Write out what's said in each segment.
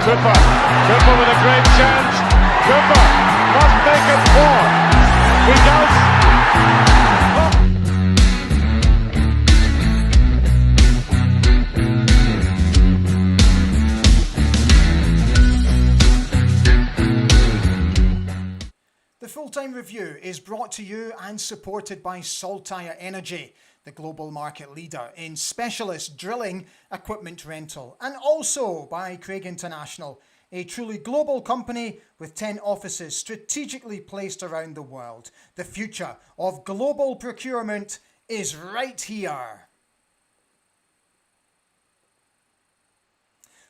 Cooper. Cooper with a great chance. Cooper must make it 4. He does. The Full-Time Review is brought to you and supported by Saltire Energy, the global market leader in specialist drilling equipment rental, and also by Craig International, a truly global company with 10 offices strategically placed around the world. The future of global procurement is right here.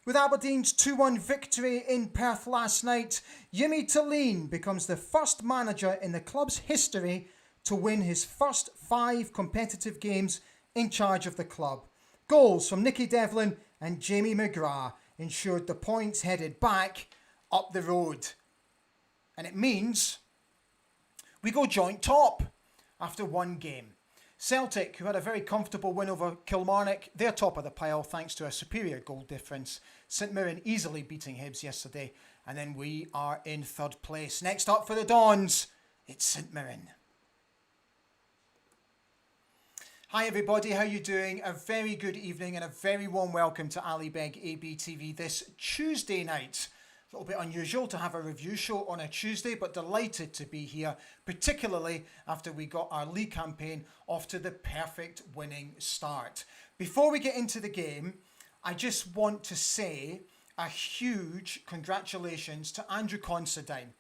With Aberdeen's 2-1 victory in Perth last night, Jimmy Tillene becomes the first manager in the club's history to win his first 5 competitive games in charge of the club. Goals from Nicky Devlin and Jamie McGrath ensured the points headed back up the road. And it means we go joint top after one game. Celtic, who had a very comfortable win over Kilmarnock, they're top of the pile thanks to a superior goal difference. St Mirren easily beating Hibs yesterday, and then we are in third place. Next up for the Dons, it's St Mirren. Hi everybody, how you doing? A very good evening and a very warm welcome to Ali Beg ABTV this Tuesday night. A little bit unusual to have a review show on a Tuesday, but delighted to be here, particularly after we got our league campaign off to the perfect winning start. Before we get into the game, I just want to say a huge congratulations to Andrew Considine,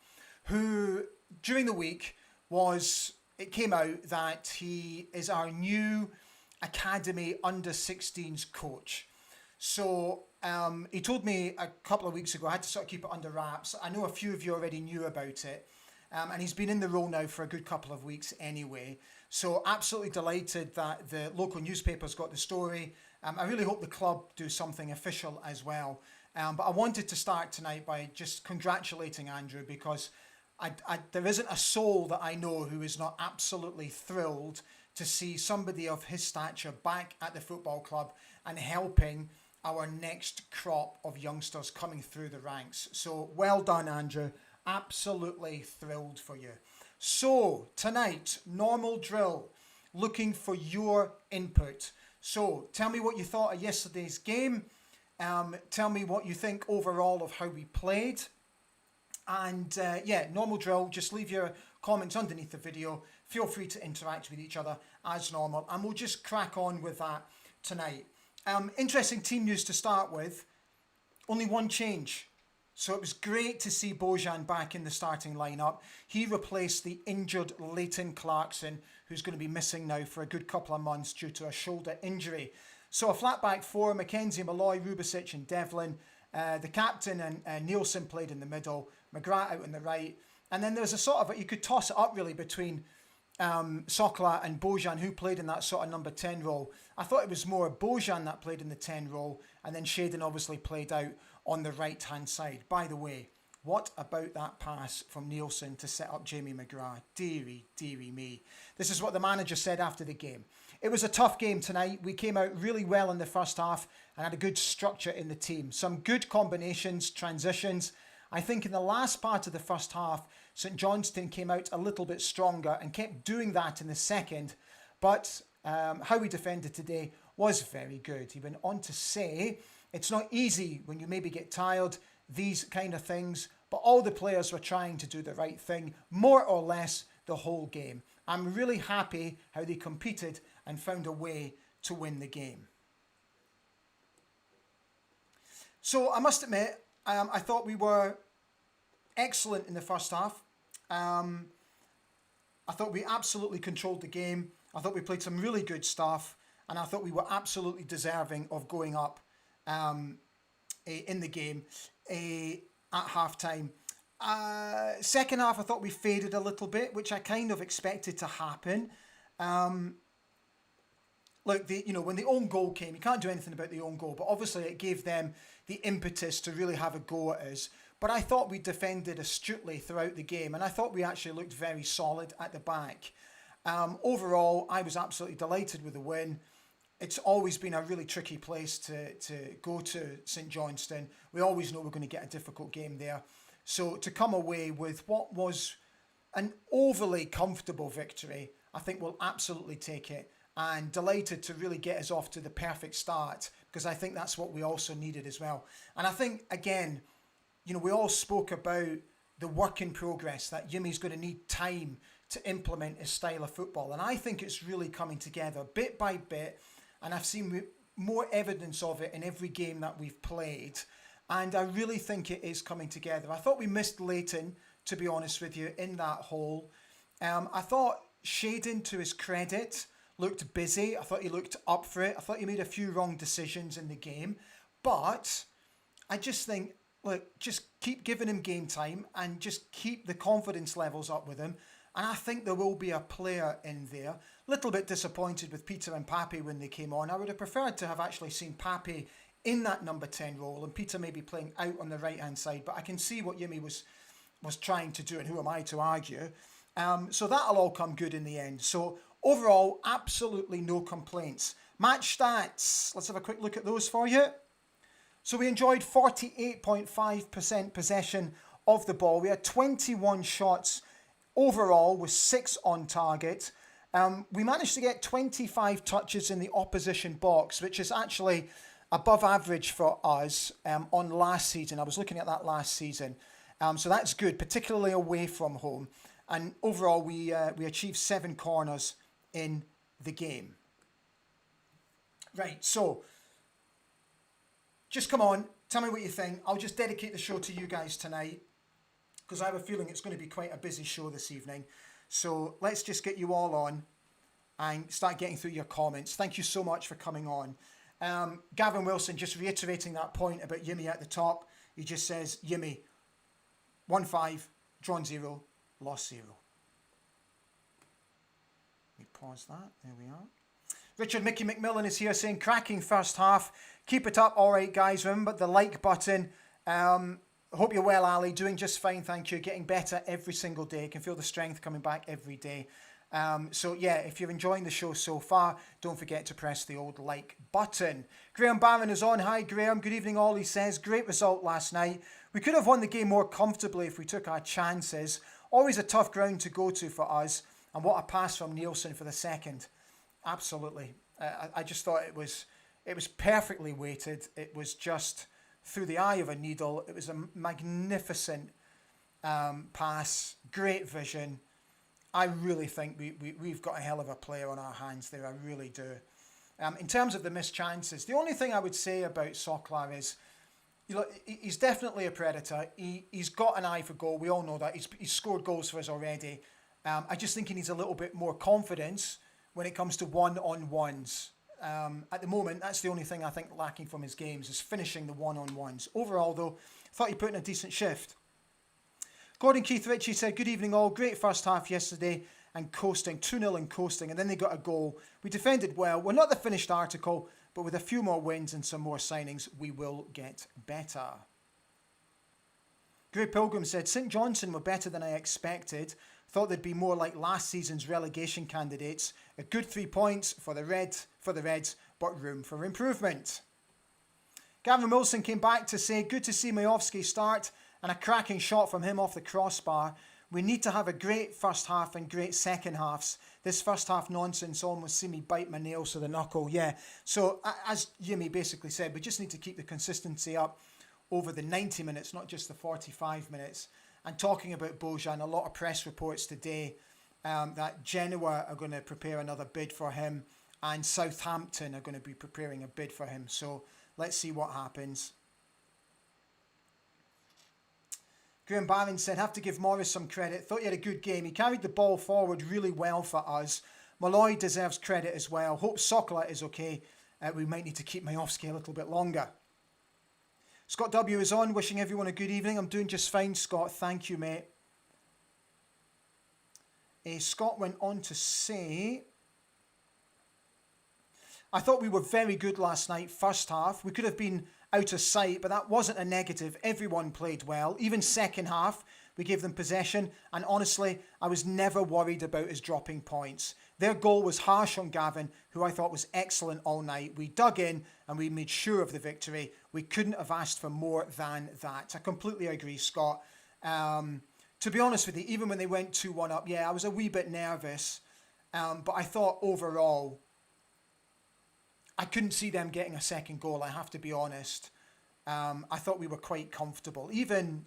who during the week it came out that he is our new Academy Under-16s coach. So he told me a couple of weeks ago, I had to sort of keep it under wraps. I know a few of you already knew about it. And he's been in the role now for a good couple of weeks anyway. So absolutely delighted that the local newspapers got the story. I really hope the club do something official as well. But I wanted to start tonight by just congratulating Andrew, because there isn't a soul that I know who is not absolutely thrilled to see somebody of his stature back at the football club and helping our next crop of youngsters coming through the ranks. So well done, Andrew. Absolutely thrilled for you. So tonight, normal drill, looking for your input. So tell me what you thought of yesterday's game. Tell me what you think overall of how we played. And normal drill, just leave your comments underneath the video. Feel free to interact with each other as normal. And we'll just crack on with that tonight. Interesting team news to start with. Only one change. So it was great to see Bojan back in the starting lineup. He replaced the injured Leighton Clarkson, who's going to be missing now for a good couple of months due to a shoulder injury. So a flat back 4, Mackenzie, Malloy, Rubicic and Devlin. The captain and Nielsen played in the middle. McGrath out on the right. And then there's a sort of, you could toss it up really between Sokla and Bojan, who played in that sort of number 10 role. I thought it was more Bojan that played in the 10 role, and then Shaden obviously played out on the right hand side. By the way, what about that pass from Nielsen to set up Jamie McGrath? Deary me. This is what the manager said after the game. It was a tough game tonight. We came out really well in the first half and had a good structure in the team. Some good combinations, transitions. I think in the last part of the first half, St Johnstone came out a little bit stronger and kept doing that in the second. But how we defended today was very good. He went on to say, it's not easy when you maybe get tired, these kind of things, but all the players were trying to do the right thing, more or less the whole game. I'm really happy how they competed and found a way to win the game. So I must admit, I thought we were excellent in the first half. I thought we absolutely controlled the game. I thought we played some really good stuff, and I thought we were absolutely deserving of going up in the game at half-time. Second half, I thought we faded a little bit, which I kind of expected to happen. Look, when the own goal came, you can't do anything about the own goal, but obviously it gave them the impetus to really have a go at us. But I thought we defended astutely throughout the game, and I thought we actually looked very solid at the back. Overall, I was absolutely delighted with the win. it's always been a really tricky place to go to, St Johnstone. We always know we're going to get a difficult game there. So to come away with what was an overly comfortable victory, I think we'll absolutely take it. And delighted to really get us off to the perfect start, because I think that's what we also needed as well. And I think, again, we all spoke about the work in progress, that Jimmy's going to need time to implement his style of football. And I think it's really coming together bit by bit. And I've seen more evidence of it in every game that we've played. And I really think it is coming together. I thought we missed Leighton, to be honest with you, in that hole. I thought Shaden, to his credit, looked busy. I thought he looked up for it. I thought he made a few wrong decisions in the game. But I just think, look, just keep giving him game time and just keep the confidence levels up with him. And I think there will be a player in there. Little bit disappointed with Peter and Pape when they came on. I would have preferred to have actually seen Pape in that number 10 role and Peter maybe playing out on the right-hand side. But I can see what Jimmy was trying to do, and who am I to argue? So that'll all come good in the end. So overall, absolutely no complaints. Match stats. Let's have a quick look at those for you. So we enjoyed 48.5% possession of the ball. We had 21 shots overall with 6 on target. We managed to get 25 touches in the opposition box, which is actually above average for us on last season. I was looking at that last season. So that's good, particularly away from home. And overall, we achieved 7 corners in the game. Right, so just come on, tell me what you think. I'll just dedicate the show to you guys tonight, because I have a feeling it's going to be quite a busy show this evening. So let's just get you all on and start getting through your comments. Thank you so much for coming on. Gavin Wilson, just reiterating that point about Yimmy at the top. He just says, Yimmy, 1-5, drawn 0, lost 0. Let me pause that. There we are. Richard Mickey McMillan is here saying, cracking first half. Keep it up. All right, guys. Remember the like button. Hope you're well, Ali. Doing just fine, thank you. Getting better every single day. I can feel the strength coming back every day. So yeah, if you're enjoying the show so far, don't forget to press the old like button. Graham Barron is on. Hi, Graham. Good evening, all. He says, great result last night. We could have won the game more comfortably if we took our chances. Always a tough ground to go to for us. And what a pass from Nielsen for the second. Absolutely. I just thought it was perfectly weighted. It was just through the eye of a needle. It was a magnificent pass. Great vision. I really think we've got a hell of a player on our hands there. I really do. In terms of the missed chances, the only thing I would say about Soklar is, he's definitely a predator. He's got an eye for goal. We all know that. He's scored goals for us already. I just think he needs a little bit more confidence when it comes to one-on-ones. At the moment, that's the only thing I think lacking from his games, is finishing the one-on-ones. Overall, though, I thought he put in a decent shift. Gordon Keith Ritchie said, good evening all. Great first half yesterday and coasting. 2-0 and coasting, and then they got a goal. We defended well. We're not the finished article, but with a few more wins and some more signings, we will get better. Gray Pilgrim said, St Johnstone were better than I expected. Thought they'd be more like last season's relegation candidates. A good 3 points for the Reds, but room for improvement. Gavin Wilson came back to say, good to see Majowski start and a cracking shot from him off the crossbar. We need to have a great first half and great second halves. This first half nonsense almost see me bite my nails to the knuckle. Yeah, so as Jimmy basically said, we just need to keep the consistency up over the 90 minutes, not just the 45 minutes. And talking about Bojan, a lot of press reports today that Genoa are going to prepare another bid for him and Southampton are going to be preparing a bid for him. So let's see what happens. Graham Barron said, have to give Morris some credit. Thought he had a good game. He carried the ball forward really well for us. Malloy deserves credit as well. Hope Sokla is okay. We might need to keep Majowski a little bit longer. Scott W is on, wishing everyone a good evening. I'm doing just fine, Scott. Thank you, mate. Scott went on to say, I thought we were very good last night, first half. We could have been out of sight, but that wasn't a negative. Everyone played well. Even second half, We gave them possession, and honestly, I was never worried about us dropping points. Their goal was harsh on Gavin, who I thought was excellent all night. We dug in and we made sure of the victory. We couldn't have asked for more than that. I completely agree, Scott. To be honest with you, even when they went 2-1 up, yeah, I was a wee bit nervous. But I thought overall, I couldn't see them getting a second goal, I have to be honest. I thought we were quite comfortable. Even,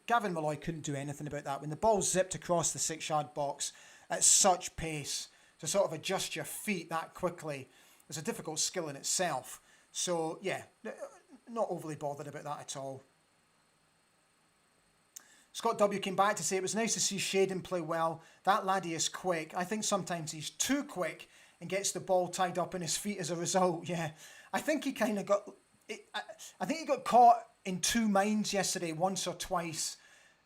Gavin Malloy couldn't do anything about that. When the ball zipped across the 6-yard box at such pace, to sort of adjust your feet that quickly is a difficult skill in itself. So, yeah, not overly bothered about that at all. Scott W came back to say it was nice to see Shaden play well. That laddie is quick. I think sometimes he's too quick and gets the ball tied up in his feet as a result. Yeah, I think he kind of got... I think he got caught in two minds yesterday, once or twice.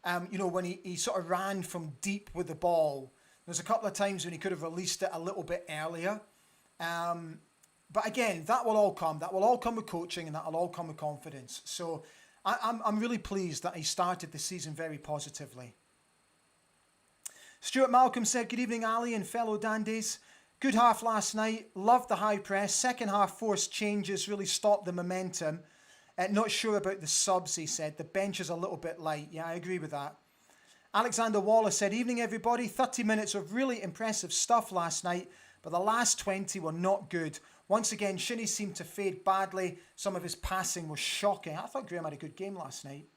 When he sort of ran from deep with the ball. There's a couple of times when he could have released it a little bit earlier. But again, that will all come. That will all come with coaching, and that will all come with confidence. So I'm really pleased that he started the season very positively. Stuart Malcolm said, "Good evening, Ali and fellow dandies. Good half last night. Loved the high press. Second half forced changes really stopped the momentum. Not sure about the subs," he said. "The bench is a little bit light." Yeah, I agree with that. Alexander Wallace said, "Evening, everybody. 30 minutes of really impressive stuff last night, but the last 20 were not good. Once again, Shinnie seemed to fade badly. Some of his passing was shocking." I thought Graham had a good game last night.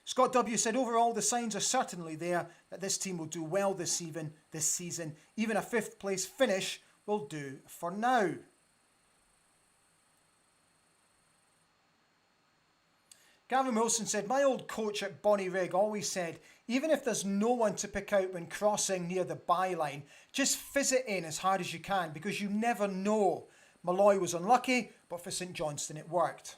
Scott W said, "Overall, the signs are certainly there that this team will do well this season. Even a 5th place finish will do for now." Gavin Wilson said, "My old coach at Bonnie Rig always said, even if there's no one to pick out when crossing near the byline, just fizz it in as hard as you can because you never know. Malloy was unlucky, but for St Johnstone it worked."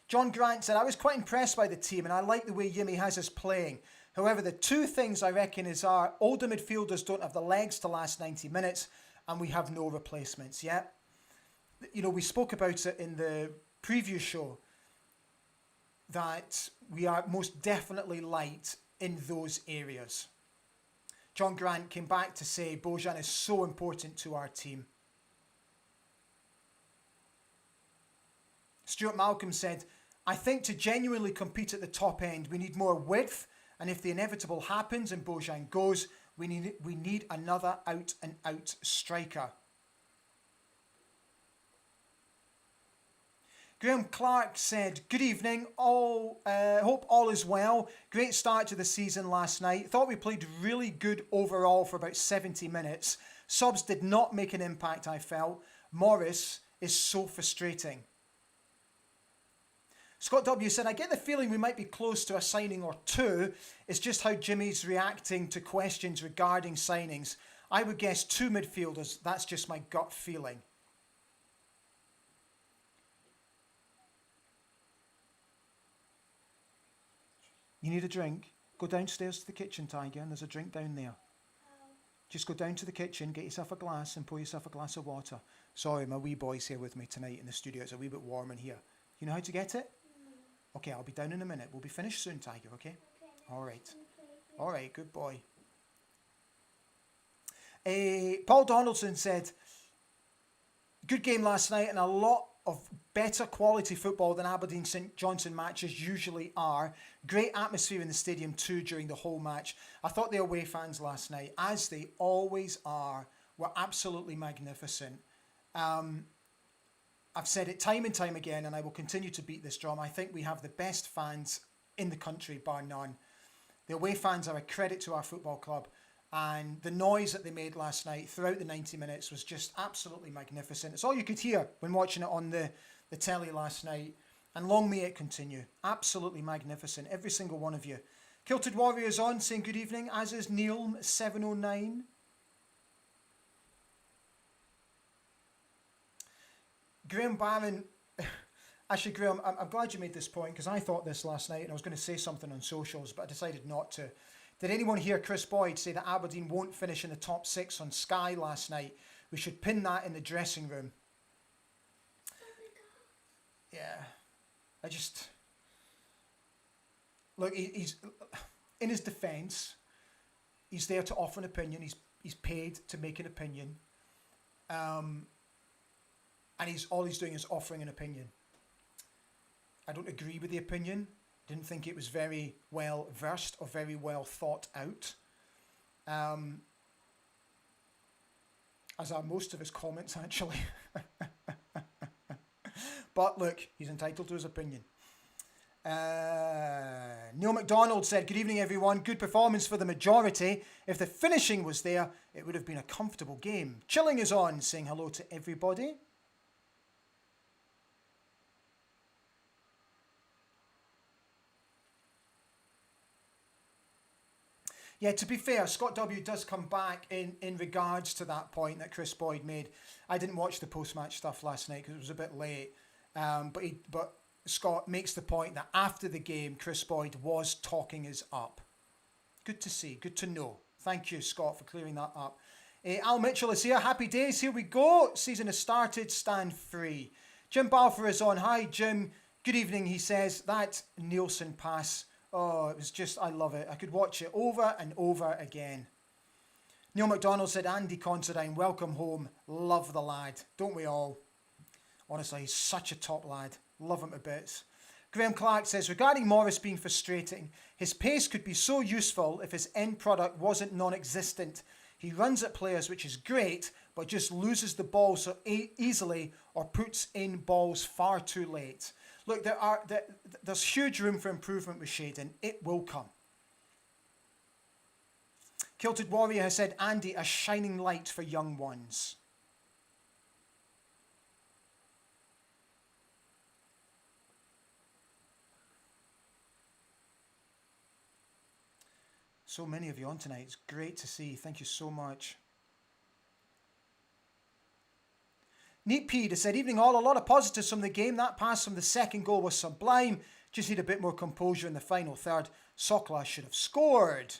John Grant said, "I was quite impressed by the team and I like the way Yimmy has us playing. However, the two things I reckon is our older midfielders don't have the legs to last 90 minutes and we have no replacements yet." We spoke about it in the preview show that we are most definitely light in those areas. John Grant came back to say Bojan is so important to our team. Stuart Malcolm said, "I think to genuinely compete at the top end, we need more width, and if the inevitable happens and Bojan goes, we need another out-and-out striker." Graham Clark said, "Good evening. Hope all is well. Great start to the season last night. Thought we played really good overall for about 70 minutes. Subs did not make an impact, I felt. Morris is so frustrating." Scott W said, "I get the feeling we might be close to a signing or two. It's just how Jimmy's reacting to questions regarding signings. I would guess 2 midfielders. That's just my gut feeling." You need a drink? Go downstairs to the kitchen, Tiger, and there's a drink down there. Just go down to the kitchen, get yourself a glass and pour yourself a glass of water. Sorry, my wee boy's here with me tonight in the studio. It's a wee bit warm in here. You know how to get it? Okay, I'll be down in a minute. We'll be finished soon, Tiger, okay? All right. All right, good boy. Paul Donaldson said, "Good game last night and a lot of better quality football than Aberdeen St Johnstone matches usually are. Great atmosphere in the stadium too during the whole match. I thought the away fans last night, as they always are, were absolutely magnificent. I've said it time and time again, and I will continue to beat this drum. I think we have the best fans in the country, bar none. The away fans are a credit to our football club, and the noise that they made last night throughout the 90 minutes was just absolutely magnificent. It's all you could hear when watching it on the telly last night, and long may it continue. Absolutely magnificent, every single one of you. Kilted Warriors on, saying good evening, as is Neil 709. Graham Barron, actually Graham, I'm glad you made this point because I thought this last night and I was going to say something on socials, but I decided not to. Did anyone hear Chris Boyd say that Aberdeen won't finish in the top 6 on Sky last night? We should pin that in the dressing room. Yeah, look, he's in his defence, he's there to offer an opinion. He's paid to make an opinion. And all he's doing is offering an opinion. I don't agree with the opinion. Didn't think it was very well versed or very well thought out. As are most of his comments, actually. But look, he's entitled to his opinion. Neil McDonald said, good evening, everyone. Good performance for the majority. If the finishing was there, it would have been a comfortable game. Chilling is on, saying hello to everybody. Yeah, to be fair, Scott W does come back in regards to that point that Chris Boyd made. I didn't watch the post-match stuff last night because it was a bit late. But Scott makes the point that after the game, Chris Boyd was talking us up. Good to see, good to know. Thank you, Scott, for clearing that up. Al Mitchell is here. Happy days. Here we go. Season has started. Stand free. Jim Balfour is on. Hi, Jim. Good evening. He says that Nielsen pass. Oh, it was just, I love it. I could watch it over and over again. Neil McDonald said, Andy Considine, welcome home. Love the lad. Don't we all? Honestly, he's such a top lad. Love him to bits. Graham Clark says, regarding Morris being frustrating, his pace could be so useful if his end product wasn't non-existent. He runs at players, which is great, but just loses the ball so easily or puts in balls far too late. Look, there's huge room for improvement with Shaden. It will come. Kilted Warrior has said, Andy, a shining light for young ones. So many of you on tonight. It's great to see. Thank you so much. Neat Pede has said, evening all, a lot of positives from the game. That pass from the second goal was sublime. Just need a bit more composure in the final third. Sokla should have scored.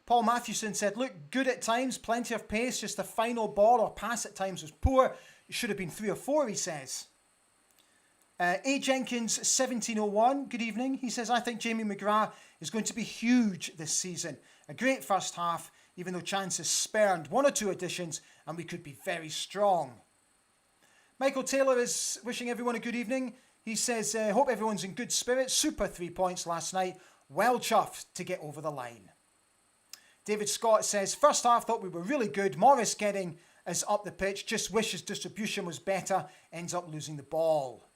Paul Mathewson said, look, good at times, plenty of pace, just the final ball or pass at times was poor. It should have been 3 or 4, he says. A. Jenkins 1701, good evening. He says, I think Jamie McGrath is going to be huge this season. A great first half, even though chances spurned. 1 or 2 additions, and we could be very strong. Michael Taylor is wishing everyone a good evening. He says, hope everyone's in good spirits. Super 3 points last night. Well chuffed to get over the line. David Scott says, first half thought we were really good. Morris getting us up the pitch. Just wish his distribution was better. Ends up losing the ball.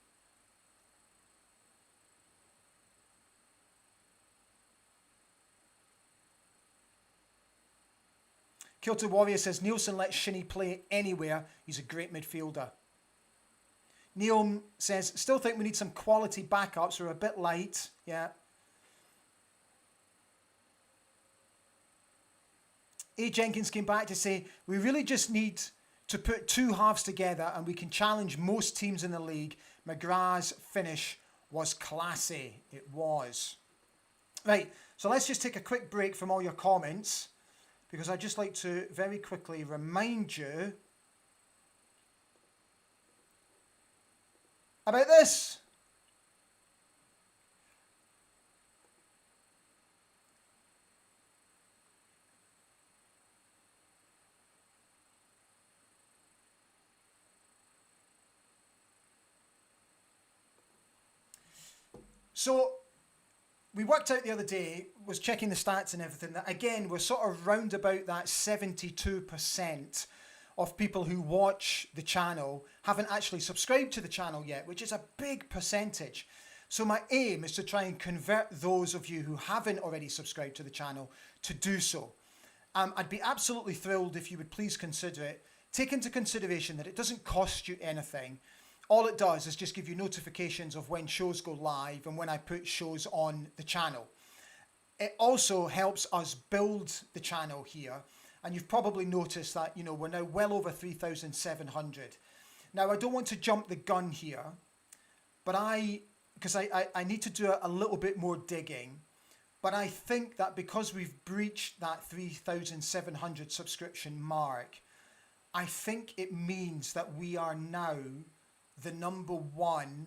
Kilter Warrior says, Nielsen lets Shinnie play anywhere. He's a great midfielder. Neil says, still think we need some quality backups. We're a bit light. Yeah. A. Jenkins came back to say, we really just need to put 2 halves together and we can challenge most teams in the league. McGrath's finish was classy. It was. Right, so let's just take a quick break from all your comments because I'd just like to very quickly remind you about this. So we worked out the other day, was checking the stats and everything, that again, we're sort of round about that 72% of people who watch the channel haven't actually subscribed to the channel yet, which is a big percentage. So my aim is to try and convert those of you who haven't already subscribed to the channel to do so. I'd be absolutely thrilled if you would please consider it. Take into consideration that it doesn't cost you anything. All it does is just give you notifications of when shows go live and when I put shows on the channel. It also helps us build the channel here. And you've probably noticed that, you know, we're now well over 3,700. Now, I don't want to jump the gun here, but because I need to do a little bit more digging. But I think that because we've breached that 3,700 subscription mark, I think it means that we are now the #1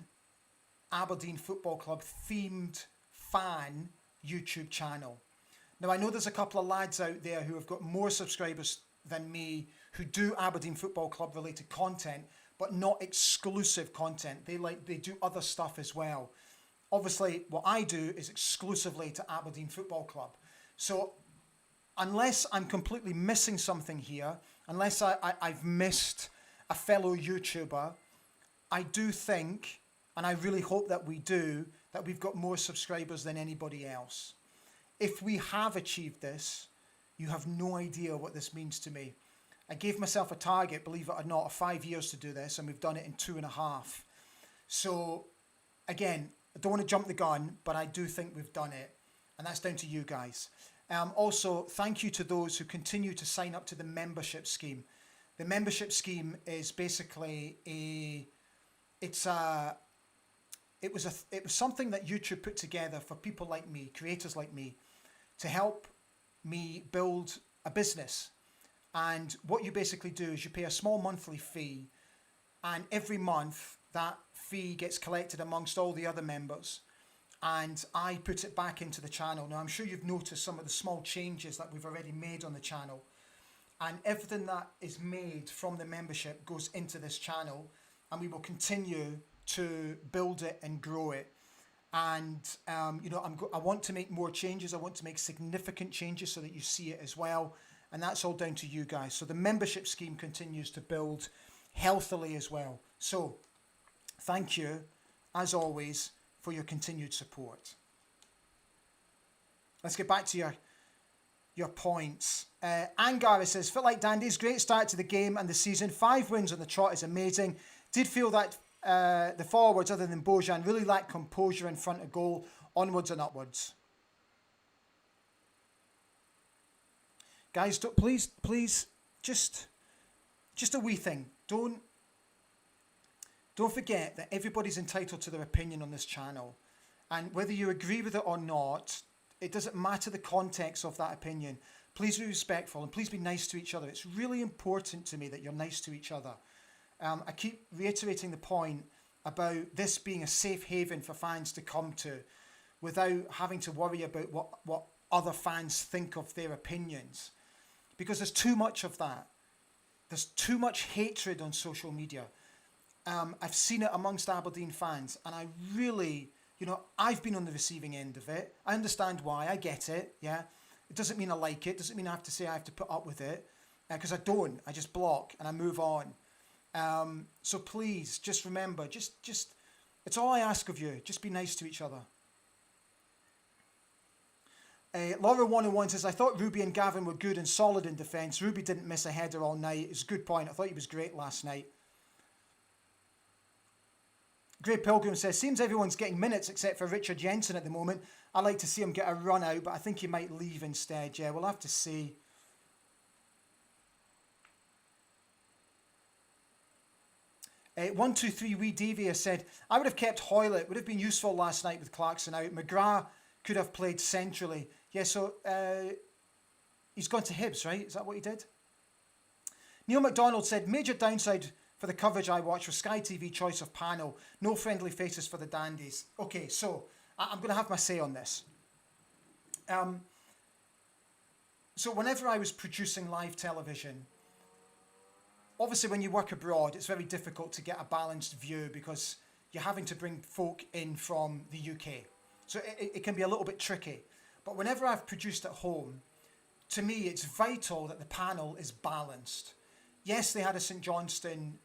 Aberdeen Football Club themed fan YouTube channel. Now, I know there's a couple of lads out there who have got more subscribers than me who do Aberdeen Football Club related content, but not exclusive content. They do other stuff as well. Obviously, what I do is exclusively to Aberdeen Football Club. So unless I'm completely missing something here, unless I've missed a fellow YouTuber, I do think, and I really hope that we do, that we've got more subscribers than anybody else. If we have achieved this, you have no idea what this means to me. I gave myself a target, believe it or not, of 5 years to do this, and we've done it in 2.5. So, again, I don't want to jump the gun, but I do think we've done it, and that's down to you guys. Also, thank you to those who continue to sign up to the membership scheme. The membership scheme is basically it was something that YouTube put together for people like me, creators like me, to help me build a business. And what you basically do is you pay a small monthly fee, and every month that fee gets collected amongst all the other members, and I put it back into the channel. Now, I'm sure you've noticed some of the small changes that we've already made on the channel, and everything that is made from the membership goes into this channel, and we will continue to build it and grow it. And I want to make more changes. I want to make significant changes so that you see it as well. And that's all down to you guys. So the membership scheme continues to build healthily as well. So thank you, as always, for your continued support. Let's get back to your points. Angara says, felt like Dandy's great start to the game and the season. 5 wins on the trot is amazing. Did feel that the forwards, other than Bojan, really lacked composure in front of goal, onwards and upwards. Guys, please, just a wee thing. Don't forget that everybody's entitled to their opinion on this channel. And whether you agree with it or not, it doesn't matter the context of that opinion. Please be respectful and please be nice to each other. It's really important to me that you're nice to each other. I keep reiterating the point about this being a safe haven for fans to come to without having to worry about what other fans think of their opinions. Because there's too much of that. There's too much hatred on social media. I've seen it amongst Aberdeen fans, and I really, I've been on the receiving end of it. I understand why, I get it, yeah. It doesn't mean I like it, doesn't mean I have to say I have to put up with it, because I don't. I just block and I move on. So please, just remember, just it's all I ask of you. Just be nice to each other. Laura 101 says, I thought Ruby and Gavin were good and solid in defence. Ruby didn't miss a header all night. It's a good point. I thought he was great last night. Grey Pilgrim says, seems everyone's getting minutes except for Richard Jensen at the moment. I like to see him get a run out, but I think he might leave instead. Yeah, we'll have to see. 123 Wee Davey has said, I would have kept Hoylett. It would have been useful last night with Clarkson out. McGrath could have played centrally. Yeah, so he's gone to Hibs, right? Is that what he did? Neil McDonald said, major downside for the coverage I watched was Sky TV choice of panel. No friendly faces for the Dandies. Okay, so I'm going to have my say on this. So whenever I was producing live television, obviously when you work abroad, it's very difficult to get a balanced view because you're having to bring folk in from the UK. So it can be a little bit tricky. But whenever I've produced at home, to me, it's vital that the panel is balanced. Yes, they had a St Johnstone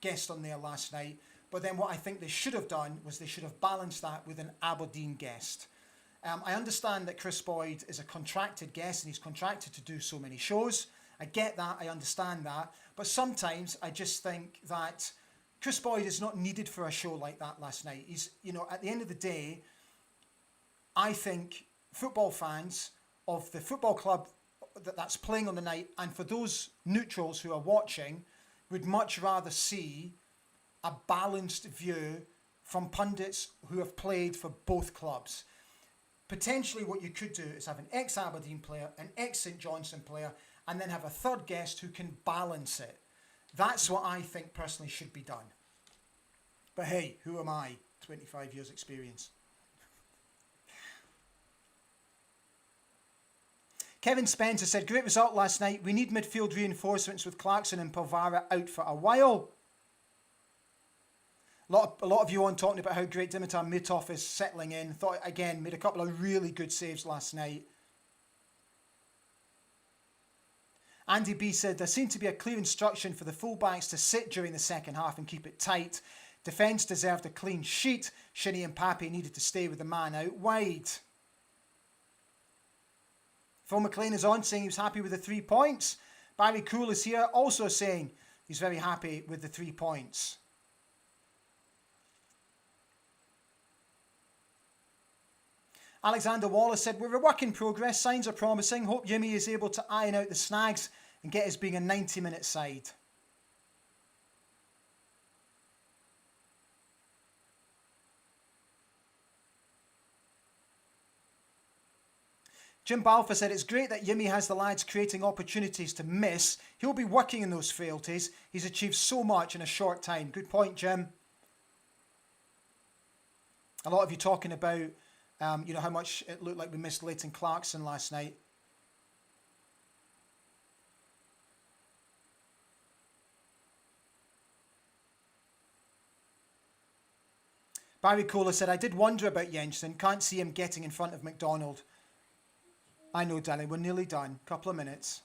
guest on there last night, but then what I think they should have done was they should have balanced that with an Aberdeen guest. I understand that Chris Boyd is a contracted guest and he's contracted to do so many shows. I get that, I understand that. But sometimes I just think that Chris Boyd is not needed for a show like that last night. He's, at the end of the day, I think football fans of the football club that's playing on the night, and for those neutrals who are watching, would much rather see a balanced view from pundits who have played for both clubs. Potentially what you could do is have an ex-Aberdeen player, an ex-St Johnstone player, and then have a third guest who can balance it. That's what I think personally should be done. But hey, who am I? 25 years experience. Kevin Spencer said, great result last night. We need midfield reinforcements with Clarkson and Pavara out for a while. A lot of you on talking about how great Dimitar Mitov is settling in. Thought, again, made a couple of really good saves last night. Andy B said, there seemed to be a clear instruction for the fullbacks to sit during the second half and keep it tight. Defence deserved a clean sheet. Shinnie and Pape needed to stay with the man out wide. Phil McLean is on saying he was happy with the 3 points. Barry Cool is here also saying he's very happy with the 3 points. Alexander Wallace said, we're a work in progress, signs are promising, hope Yimmy is able to iron out the snags and get us being a 90-minute side. Jim Balfour said, it's great that Yimmy has the lads creating opportunities to miss. He'll be working in those frailties. He's achieved so much in a short time. Good point, Jim. A lot of you talking about how much it looked like we missed Leighton Clarkson last night. Barry Kohler said, I did wonder about Johnstone. Can't see him getting in front of McDonald. I know, darling. We're nearly done. Couple of minutes.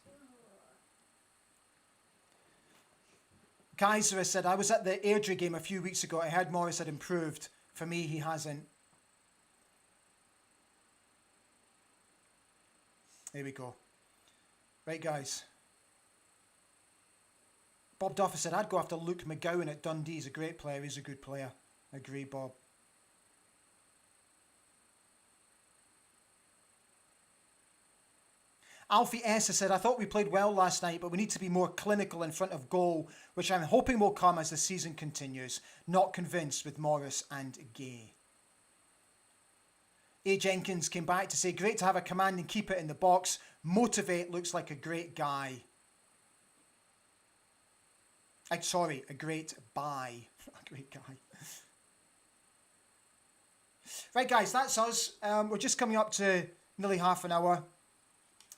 Kaiser said, I was at the Airdrie game a few weeks ago. I heard Morris had improved. For me, he hasn't. Here we go. Right, guys. Bob Duffer said, I'd go after Luke McGowan at Dundee. He's a great player. He's a good player. Agree, Bob. Alfie Essa said, I thought we played well last night, but we need to be more clinical in front of goal, which I'm hoping will come as the season continues. Not convinced with Morris and Gay. A. Jenkins came back to say, great to have a commanding keeper in the box. Motivate looks like a great guy. A great buy. A great guy. Right, guys, that's us. We're just coming up to nearly half an hour.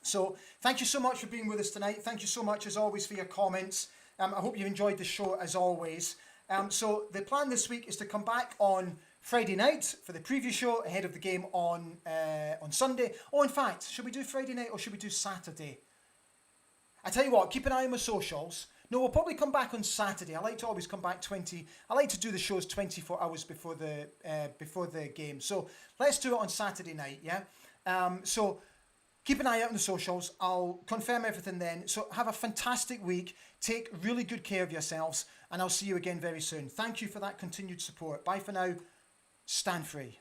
So thank you so much for being with us tonight. Thank you so much, as always, for your comments. I hope you enjoyed the show, as always. So the plan this week is to come back on Friday night for the preview show ahead of the game on Sunday. Oh, in fact, should we do Friday night or should we do Saturday? I tell you what, keep an eye on my socials. No, we'll probably come back on Saturday. I like to always come back I like to do the shows 24 hours before the game. So let's do it on Saturday night, yeah? So keep an eye out on the socials. I'll confirm everything then. So have a fantastic week. Take really good care of yourselves. And I'll see you again very soon. Thank you for that continued support. Bye for now. Stand free.